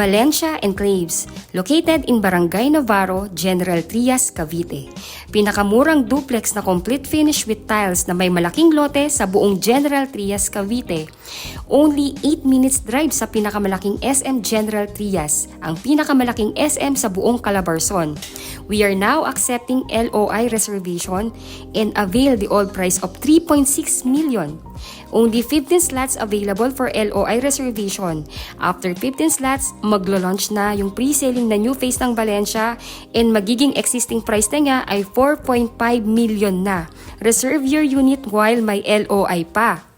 Valencia Enclaves, located in Barangay Navarro, General Trias, Cavite. Pinakamurang duplex na complete finish with tiles na may malaking lote sa buong General Trias, Cavite. Only 8 minutes drive sa pinakamalaking SM General Trias, ang pinakamalaking SM sa buong Calabarzon. We are now accepting LOI reservation and avail the all price of 3.6 million. Only 15 slots available for LOI reservation. After 15 slots, maglo-launch na yung pre-selling na new phase ng Valencia and magiging existing price na nga ay 4.5 million na. Reserve your unit while may LOI pa.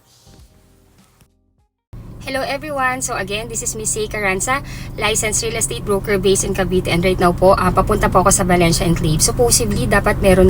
Hello everyone! So again, this is Miss Zay Caranza, licensed real estate broker based in Cavite, and right now po, papunta po ako sa Valencia Enclaves. Supposedly, meron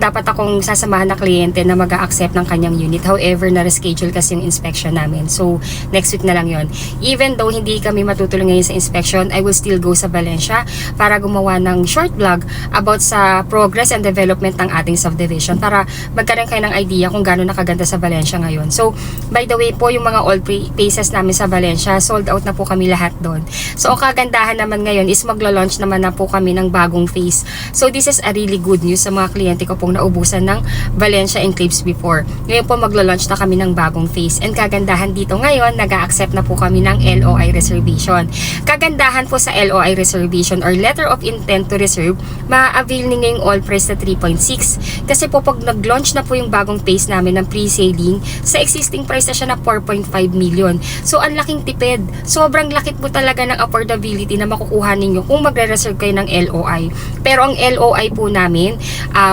dapat akong sasamahan na kliyente na mag-a-accept ng kanyang unit. However, na-reschedule kasi yung inspection namin. So, next week na lang yon. Even though hindi kami matutulong ngayon sa inspection, I will still go sa Valencia para gumawa ng short vlog about sa progress and development ng ating subdivision para magkaroon kayo ng idea kung gaano nakaganda sa Valencia ngayon. So, by the way po, yung mga all phases namin sa Valencia, sold out na po kami lahat doon. So, ang kagandahan naman ngayon is maglo-launch naman na po kami ng bagong phase. So, this is a really good news sa mga kliyente ko pong naubusan ng Valencia Enclaves before. Ngayon po maglo-launch na kami ng bagong phase. And kagandahan dito ngayon, nag-a-accept na po kami ng LOI reservation. Kagandahan po sa LOI reservation or letter of intent to reserve, ma-avail ni ngayong all price na 3.6. Kasi po pag nag-launch na po yung bagong phase namin ng pre-selling, sa existing price na siya na 4.5 million. So, ang laking tipid. Sobrang lakit po talaga ng affordability na makukuha ninyo kung magre-reserve kayo ng LOI. Pero ang LOI po namin,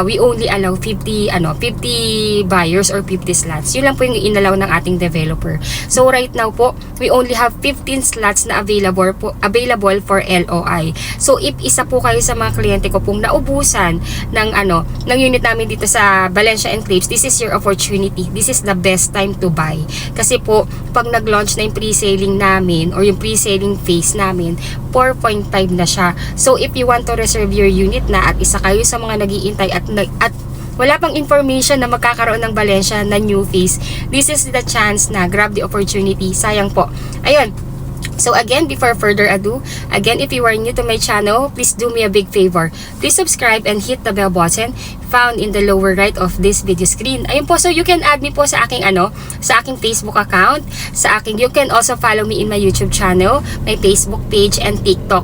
we only allow 50 buyers or 50 slots. Yun lang po yung inalaw ng ating developer. So, right now po, we only have 15 slots na available for LOI. So, if isa po kayo sa mga kliyente ko pong naubusan ng unit namin dito sa Valencia Enclaves, this is your opportunity. This is the best time to buy. Kasi po, pag nag-launch na yung pre-selling namin or yung pre-selling phase namin, 4.5 na siya. So, if you want to reserve your unit na at isa kayo sa mga nag-iintay at wala pang information na magkakaroon ng Valencia na new phase, this is the chance na grab the opportunity. Sayang po. Ayun. So again, before further ado, again, if you are new to my channel, please do me a big favor. Please subscribe and hit the bell button found in the lower right of this video screen. Ayun po, so you can add me po sa aking sa aking Facebook account, you can also follow me in my YouTube channel, my Facebook page and TikTok,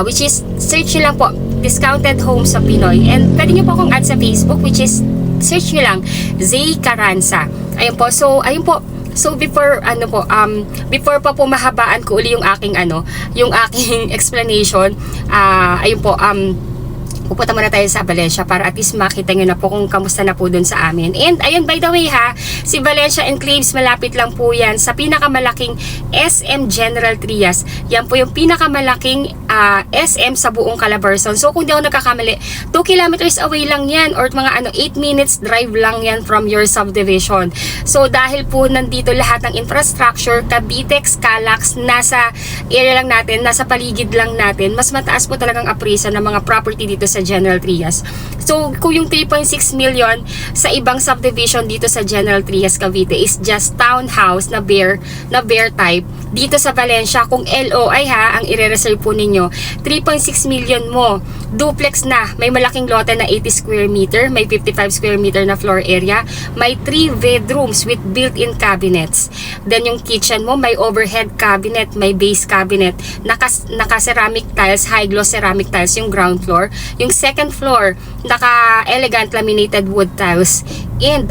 which is search nyo lang po, Discounted Homes sa Pinoy. And pwede nyo po akong add sa Facebook, which is search nyo lang, Zay Caranza. Ayun po, so ayun po. So before pa po mahabaan ko uli yung aking explanation, ayun po, pupunta muna tayo sa Valencia para at least makita nyo na po kung kamusta na po dun sa amin. And ayun, by the way ha, si Valencia Enclaves, malapit lang po yan sa pinakamalaking SM General Trias. Yan po yung pinakamalaking SM sa buong Calabarzon. So kung di ako nagkakamali, 2 kilometers away lang yan or mga 8 minutes drive lang yan from your subdivision. So dahil po nandito lahat ng infrastructure, Cavitex, Calax, nasa area lang natin, nasa paligid lang natin, mas mataas po talagang appraisal ng mga property dito sa General Trias. So, kung yung 3.6 million sa ibang subdivision dito sa General Trias, Cavite is just townhouse na bare type, dito sa Valencia, kung LOI ha, ang i-reserve po ninyo, 3.6 million mo, duplex na, may malaking lote na 80 square meter, may 55 square meter na floor area, may 3 bedrooms with built-in cabinets. Then yung kitchen mo, may overhead cabinet, may base cabinet, naka-ceramic tiles, high-gloss ceramic tiles yung ground floor. Yung second floor, naka-elegant laminated wood tiles. And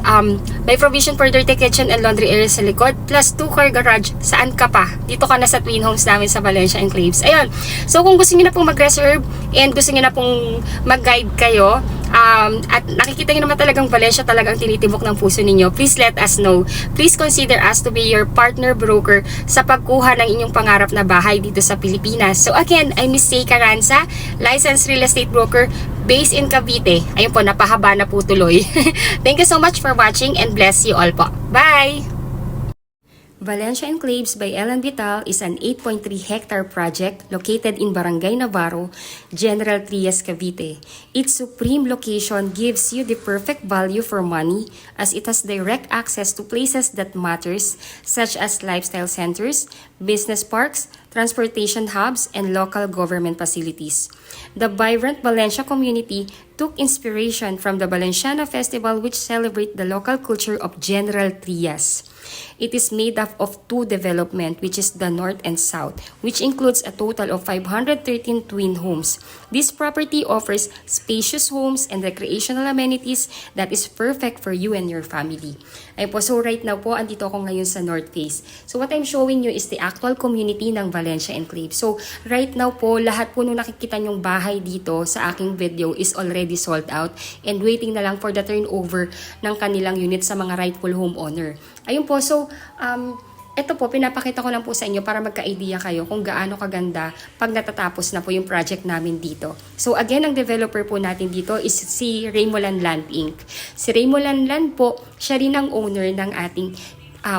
may provision for dirty kitchen and laundry area sa likod, plus 2-car garage. Saan ka pa? Dito ka na sa Twin Homes namin sa Valencia Enclaves. Ayun. So kung gusto niyo na pong mag-reserve and gusto niyo na pong mag-guide kayo, at nakikita nyo naman talagang Valencia talagang tinitibok ng puso ninyo, please let us know. Please consider us to be your partner broker sa pagkuha ng inyong pangarap na bahay dito sa Pilipinas. So again, I'm Miss Zay Caranza, licensed real estate broker based in Cavite. Ayun po, napahaba na po tuloy. Thank you so much for watching and bless you all po. Bye! Valencia Enclaves by Ellen Vital is an 8.3-hectare project located in Barangay Navarro, General Trias, Cavite. Its supreme location gives you the perfect value for money as it has direct access to places that matters such as lifestyle centers, business parks, transportation hubs, and local government facilities. The vibrant Valencia community took inspiration from the Valenciana Festival, which celebrates the local culture of General Trias. It is made up of two developments, which is the north and south, which includes a total of 513 twin homes. This property offers spacious homes and recreational amenities that is perfect for you and your family. Ayun po, so right now po, andito ako ngayon sa North Face. So what I'm showing you is the actual community ng Valencia Enclave. So right now po, lahat po nung nakikita nyong bahay dito sa aking video is already sold out and waiting na lang for the turnover ng kanilang unit sa mga rightful homeowner. Ayun po, so ito po, pinapakita ko lang po sa inyo para magka-idea kayo kung gaano kaganda pag natatapos na po yung project namin dito. So again, ang developer po natin dito is si Raymoland Land Inc. Si Raymoland Land po, siya rin ang owner ng ating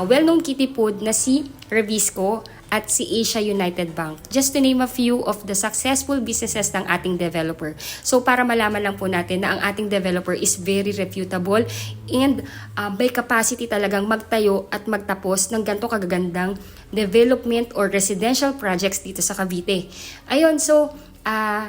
well-known kitty food na si Revisco at si Asia United Bank. Just to name a few of the successful businesses ng ating developer. So para malaman lang po natin na ang ating developer is very reputable and by capacity talagang magtayo at magtapos ng ganito kagagandang development or residential projects dito sa Cavite. Ayun, so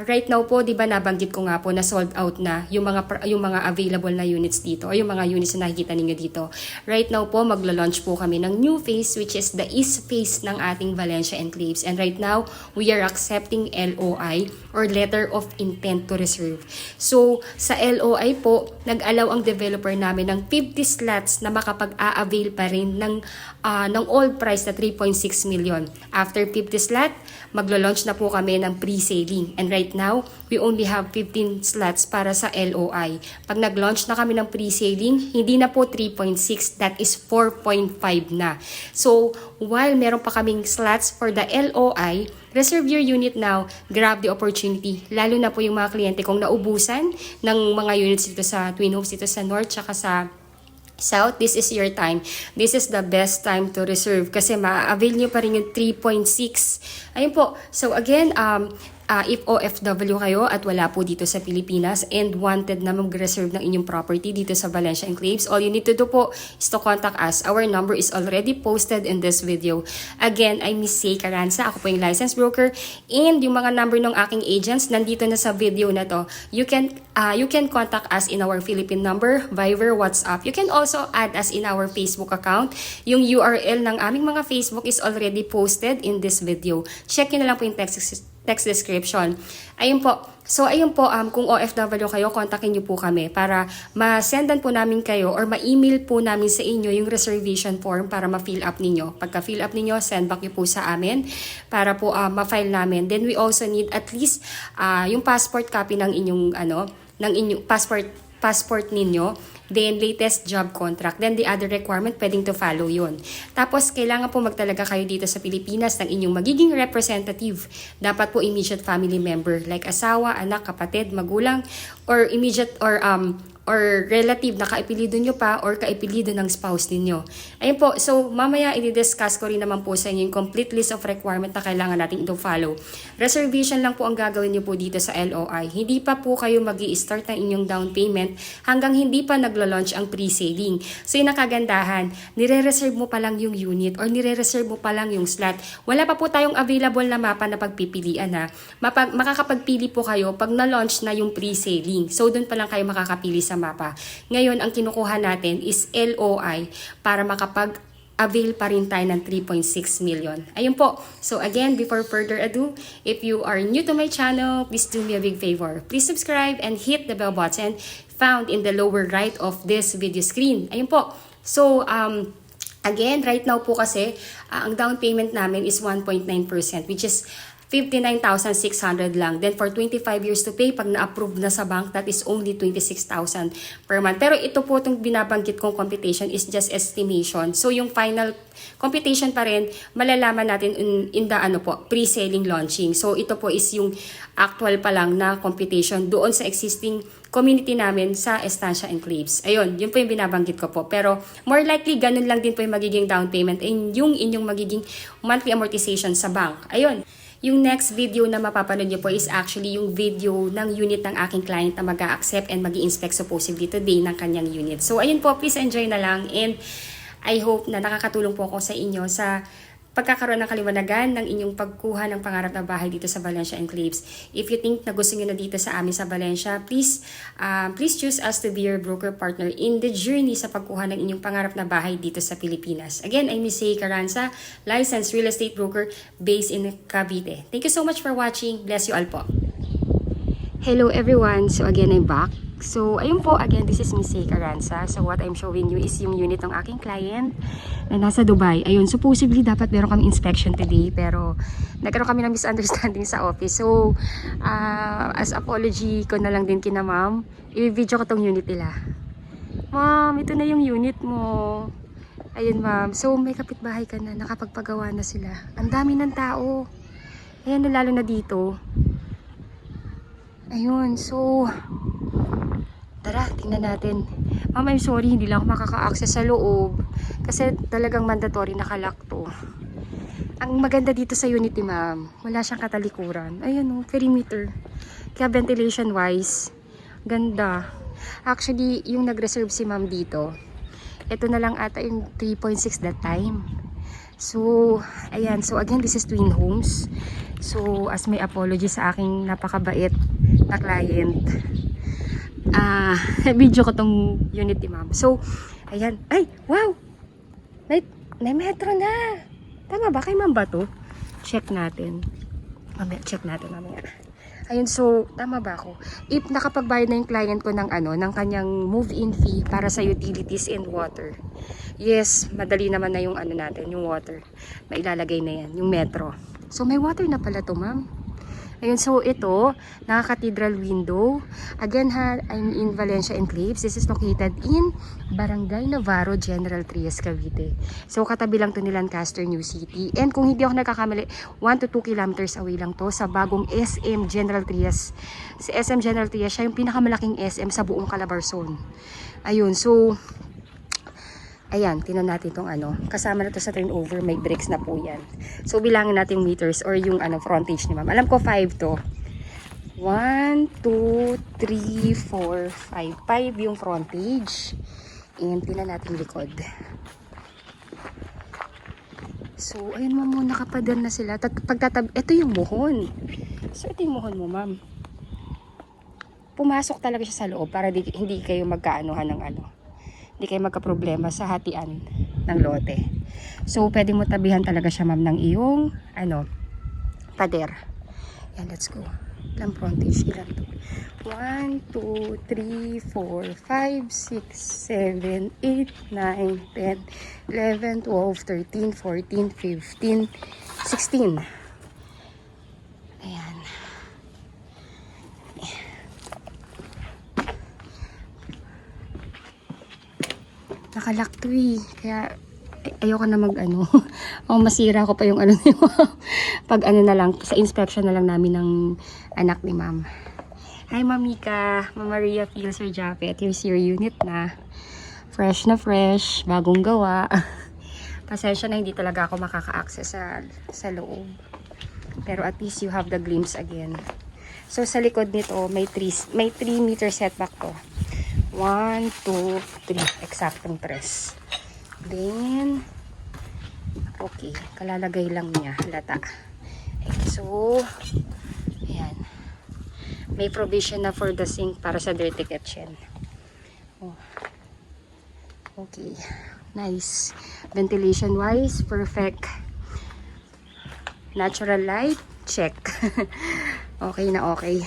right now po, 'di ba nabanggit ko nga po na sold out na yung mga available na units dito o yung mga units na nakikita niyo dito. Right now po, maglo-launch po kami ng new phase which is the east phase ng ating Valencia Enclaves. And right now, we are accepting LOI or letter of intent to reserve. So, sa LOI po, nag-allow ang developer namin ng 50 slots na makapag-a-avail pa rin ng old price na 3.6 million. After 50 slot, maglo-launch na po kami ng pre-sailing. And right now, we only have 15 slots para sa LOI. Pag nag-launch na kami ng pre-sailing, hindi na po 3.6, that is 4.5 na. So, while meron pa kaming slots for the LOI, reserve your unit now, grab the opportunity. Lalo na po yung mga kliyente kong naubusan ng mga units dito sa Twin Homes, dito sa North, tsaka sa South, this is your time. This is the best time to reserve kasi ma-avail nyo pa rin yung 3.6. Ayun po. So again, if OFW kayo at wala po dito sa Pilipinas and wanted na mag-reserve ng inyong property dito sa Valencia Enclaves, all you need to do po is to contact us. Our number is already posted in this video. Again, I'm Miss Say Caranza. Ako po yung licensed broker and yung mga number ng aking agents nandito na sa video na to. You can contact us in our Philippine number, Viber, WhatsApp. You can also add us in our Facebook account. Yung URL ng aming mga Facebook is already posted in this video. Check nyo na lang po yung text description. Ayun po. So, ayun po, kung OFW kayo, kontakin nyo po kami para ma-sendan po namin kayo or ma-email po namin sa inyo yung reservation form para ma-fill up ninyo. Pagka-fill up ninyo, send back nyo po sa amin para po ma-file namin. Then, we also need at least yung passport copy ng inyong, ng inyong passport ninyo. Then, latest job contract. Then, the other requirement, pwedeng to follow yun. Tapos, kailangan po magtalaga kayo dito sa Pilipinas ng inyong magiging representative. Dapat po immediate family member, like asawa, anak, kapatid, magulang, or immediate or relative na kaipilido nyo pa or kaipilido ng spouse ninyo. Ayun po, so mamaya i-discuss ko rin naman po sa inyo yung complete list of requirement na kailangan natin ito follow. Reservation lang po ang gagawin nyo po dito sa LOI. Hindi pa po kayo mag-i-start ng inyong down payment hanggang hindi pa naglo-launch ang pre-sailing. So yung nakagandahan, nire-reserve mo pa lang yung unit or nire-reserve mo pa lang yung slot. Wala pa po tayong available na mapa na pagpipilian ha. Makakapagpili po kayo pag na-launch na yung pre-sailing. So doon pa lang kayo makakapili sa mapa. Ngayon, ang kinukuha natin is LOI para makapag-avail pa rin tayo ng 3.6 million. Ayun po. So again, before further ado, if you are new to my channel, please do me a big favor. Please subscribe and hit the bell button found in the lower right of this video screen. Ayun po. So, again, right now po kasi, ang down payment namin is 1.9%, which is 59,600 lang. Then for 25 years to pay, pag na-approve na sa bank, that is only 26,000 per month. Pero ito po itong binabanggit kong computation is just estimation. So yung final computation pa rin, malalaman natin in the pre-selling launching. So ito po is yung actual pa lang na computation doon sa existing community namin sa Estancia Enclaves. Ayun, yun po yung binabanggit ko po. Pero more likely, ganun lang din po yung magiging down payment and yung inyong magiging monthly amortization sa bank. Ayun. Yung next video na mapapanood nyo po is actually yung video ng unit ng aking client na mag-a-accept and mag-i-inspect supposedly today ng kanyang unit. So, ayun po, please enjoy na lang and I hope na nakakatulong po ako sa inyo sa pagkakaroon ng kaliwanagan ng inyong pagkuha ng pangarap na bahay dito sa Valencia Enclaves. If you think na gusto nyo na dito sa amin sa Valencia, please choose us to be your broker partner in the journey sa pagkuha ng inyong pangarap na bahay dito sa Pilipinas. Again, I'm Miss Sei Carranza, licensed real estate broker based in Cavite. Thank you so much for watching. Bless you all po. Hello everyone. So again, I'm back. So, ayun po, again, this is Miss Sei Carranza. So, what I'm showing you is yung unit ng aking client na nasa Dubai. Ayun, supposedly, dapat meron kami inspection today, pero nagkaroon kami ng misunderstanding sa office. So, as apology ko na lang din kina ma'am, i-video ko tong unit nila. Ma'am, ito na yung unit mo. Ayun, ma'am. So, may kapitbahay ka na, nakapagpagawa na sila. Ang dami ng tao. Ayan, lalo na dito. Ayun, so tara, tingnan natin. Ma'am, I'm sorry, hindi lang ako makaka-access sa loob. Kasi talagang mandatory nakalock to. Ang maganda dito sa unit ni ma'am, wala siyang katalikuran. Ayan o, perimeter. Kaya ventilation wise, ganda. Actually, yung nag-reserve si ma'am dito, ito na lang ata yung 3.6 that time. So, ayan. So, again, this is twin homes. So, as may apology sa aking napakabait na client, video ko tong unit ni ma'am. So, ayan. Ay, wow! May metro na! Tama ba? Kay ma'am ba to? Check natin. Check natin mamaya. Ayun, so, tama ba ako? If nakapagbayad na yung client ko ng ng kanyang move-in fee para sa utilities and water. Yes, madali naman na yung natin, yung water. Mailalagay na yan, yung metro. So, may water na pala to, ma'am. Ayun, so ito, naka-cathedral window. Again ha, I'm in Valencia Enclaves. This is located in Barangay Navarro, General Trias, Cavite. So katabi lang to ni Lancaster, New City. And kung hindi ako nagkakamali, 1 to 2 kilometers away lang to sa bagong SM General Trias. Si SM General Trias, siya yung pinakamalaking SM sa buong Calabarzon. Ayun, so ayan, tinan natin itong kasama na to sa turnover, may bricks na po yan. So, bilangin natin yung meters or yung frontage ni ma'am. Alam ko 5 to. 1, 2, 3, 4, 5. 5 yung frontage. And tinan natin likod. So, ayun ma'am, nakapadal na sila. Ito yung muhon. So, ito yung muhon mo, ma'am. Pumasok talaga siya sa loob para hindi kayo magkaanuhan ng hindi kayo magka-problema sa hatian ng lote. So, pwede mo tabihan talaga siya, ma'am, ng iyong, pader. Yan, let's go. Ilang frontage? Ilan to? 1, 2, 3, 4, 5, 6, 7, 8, 9, 10, 11, 12, 13, 14, 15, 16. Ayan. Nakalak to eh. Kaya ayoko na masira ko pa yung pag na lang, sa inspection na lang namin ng anak ni ma'am. Hi Mamika, Mama Maria Fields or Japet. Here's your unit na. Fresh na fresh, bagong gawa. Pasensya na hindi talaga ako makaka-access sa loob. Pero at least you have the glimpse again. So sa likod nito, may 3 meter setback to. 1, 2, 3. Eksaktong 3. Then, okay. Kalalagay lang niya. Lata. So, ayan. May provision na for the sink para sa dirty kitchen. Oh. Okay. Nice. Ventilation wise, perfect. Natural light, check. Okay na okay.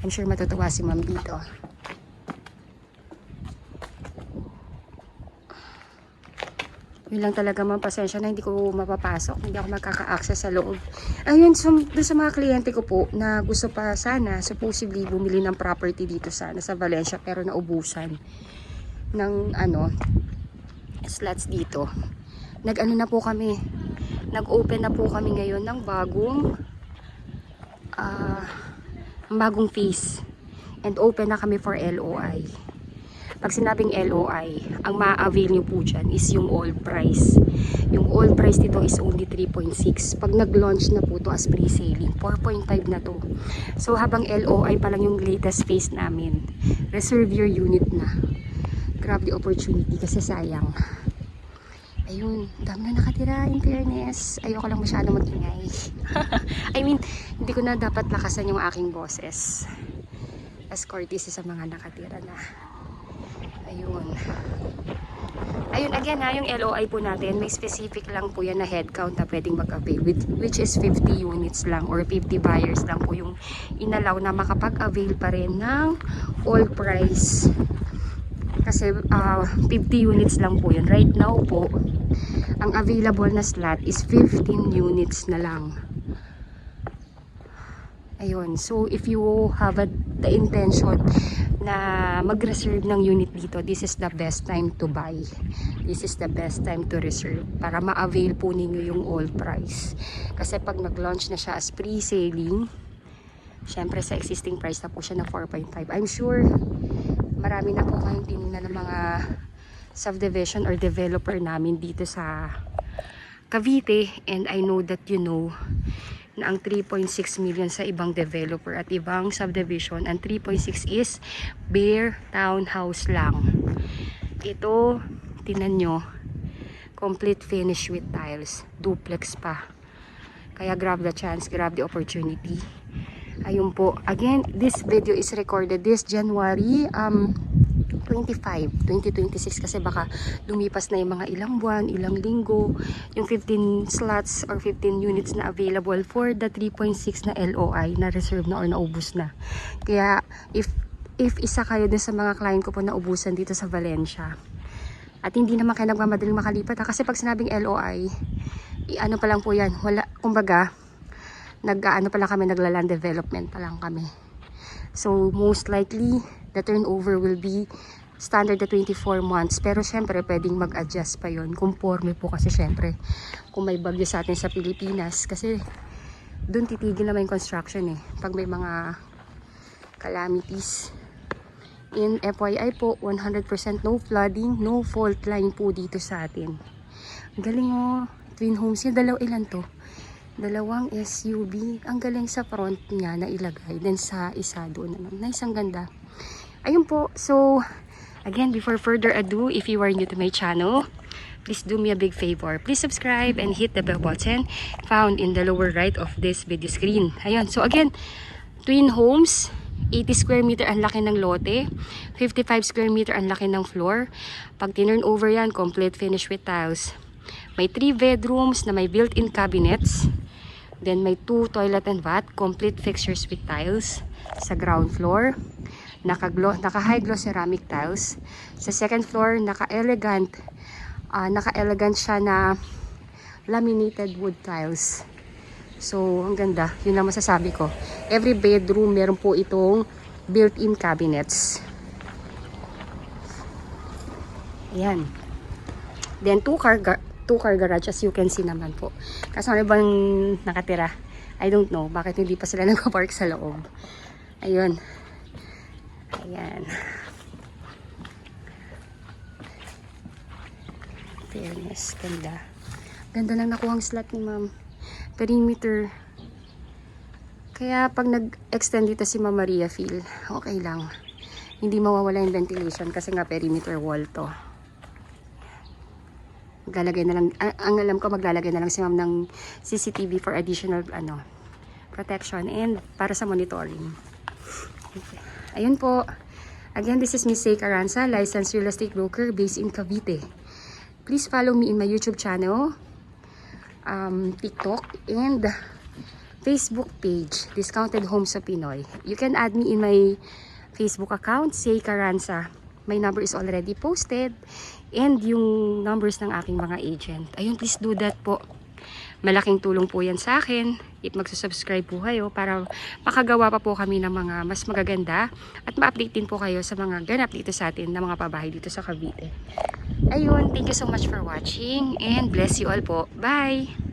I'm sure matutuwa si ma'am dito. Yun lang talaga man, pasensya na hindi ko mapapasok. Hindi ako magkaka-access sa loob. Ayun, so, doon sa mga kliyente ko po na gusto pa sana, supposedly bumili ng property dito sana sa Valencia pero naubusan ng slots dito. Nag-ano na po kami. Nag-open na po kami ngayon ng bagong phase. And open na kami for LOI. Pag sinabing LOI, ang ma-avail nyo po dyan is yung all price. Yung all price dito is only 3.6. Pag nag-launch na po to as pre-selling, 4.5 na to. So habang LOI pa lang yung latest phase namin, reserve your unit na. Grab the opportunity kasi sayang. Ayun, dami na nakatira, in fairness. Ayoko lang masyado mag-ingay. I mean, hindi ko na dapat lakasan yung aking boses. As courtesy sa mga nakatira na. Ayun. Ayun, again ha, yung LOI po natin, may specific lang po yan na head count na pwedeng mag-avail, which is 50 units lang or 50 buyers lang po yung inalaw na makapag-avail pa rin ng all price. Kasi 50 units lang po yun. Right now po, ang available na slot is 15 units na lang. Ayun, so if you have the intention na mag-reserve ng unit dito, this is the best time to buy. This is the best time to reserve para ma-avail po ninyo yung all price. Kasi pag nag-launch na siya as pre-selling, syempre sa existing price na po siya na 4.5. I'm sure marami na po kayong tinignan ng mga subdivision or developer namin dito sa Cavite, and I know that you know na ang 3.6 million sa ibang developer at ibang subdivision, ang 3.6 is bare townhouse lang. Ito, tinan nyo, complete finish with tiles, duplex pa. Kaya grab the chance, grab the opportunity. Ayun po, again, this video is recorded this January 25, 2026, kasi baka lumipas na yung mga ilang buwan, ilang linggo, yung 15 slots or 15 units na available for the 3.6 na LOI na reserve na or naubos na. Kaya if isa kayo dun sa mga client ko po na ubusan dito sa Valencia at hindi naman kayo nagmamadaling makalipat kasi pag sinabing LOI, ano pa lang po yan, wala, kumbaga nag-ano pa lang kami, nagla-land development pa lang kami. So most likely the turnover will be standard na 24 months. Pero syempre pwedeng mag-adjust pa yon. Conforme po kasi syempre kung may bagyo sa atin sa Pilipinas. Kasi doon titigil naman yung construction eh. Pag may mga calamities. In FYI po, 100% no flooding, no fault line po dito sa atin. Ang galing oh. Twin homes yan. Ilan to? Dalawang SUV. Ang galing sa front niya na ilagay. Then sa isa doon naman. Nice, ang ganda. Ayun po. So, again, before further ado, if you are new to my channel, please do me a big favor. Please subscribe and hit the bell button found in the lower right of this video screen. Ayun. So, again, twin homes, 80 square meter ang laki ng lote, 55 square meter ang laki ng floor. Pag tinurn over yan, complete finish with tiles. May 3 bedrooms na may built-in cabinets. Then may 2 toilet and bath, complete fixtures with tiles sa ground floor. Naka-high gloss ceramic tiles. Sa second floor, naka-elegant siya na laminated wood tiles. So, ang ganda. Yun lang masasabi ko. Every bedroom, meron po itong built-in cabinets. Ayan. Then, two car garage, as you can see naman po. Kaso ano bang nakatira? I don't know. Bakit hindi pa sila nagpa-park sa loob? Ayun. Ayan. Fairness. Ganda. Ganda lang nakuhang slot ni ma'am. Perimeter. Kaya pag nag-extend dito si Ma'am Maria feel, okay lang. Hindi mawawala yung ventilation kasi nga perimeter wall to. Maglalagay na lang, ang alam ko maglalagay na lang si ma'am ng CCTV for additional protection and para sa monitoring. Okay. Ayun po. Again, this is Miss Say Carranza, licensed real estate broker based in Cavite. Please follow me in my YouTube channel, TikTok, and Facebook page, Discounted Homes sa Pinoy. You can add me in my Facebook account, Say Carranza. my number is already posted. And yung numbers ng aking mga agent. Ayun, please do that po. Malaking tulong po yan sa akin. If magsusubscribe po kayo para makagawa pa po kami ng mga mas magaganda at ma-update din po kayo sa mga ganap dito sa atin na mga pabahay dito sa Cavite. Ayun, thank you so much for watching and bless you all po. Bye!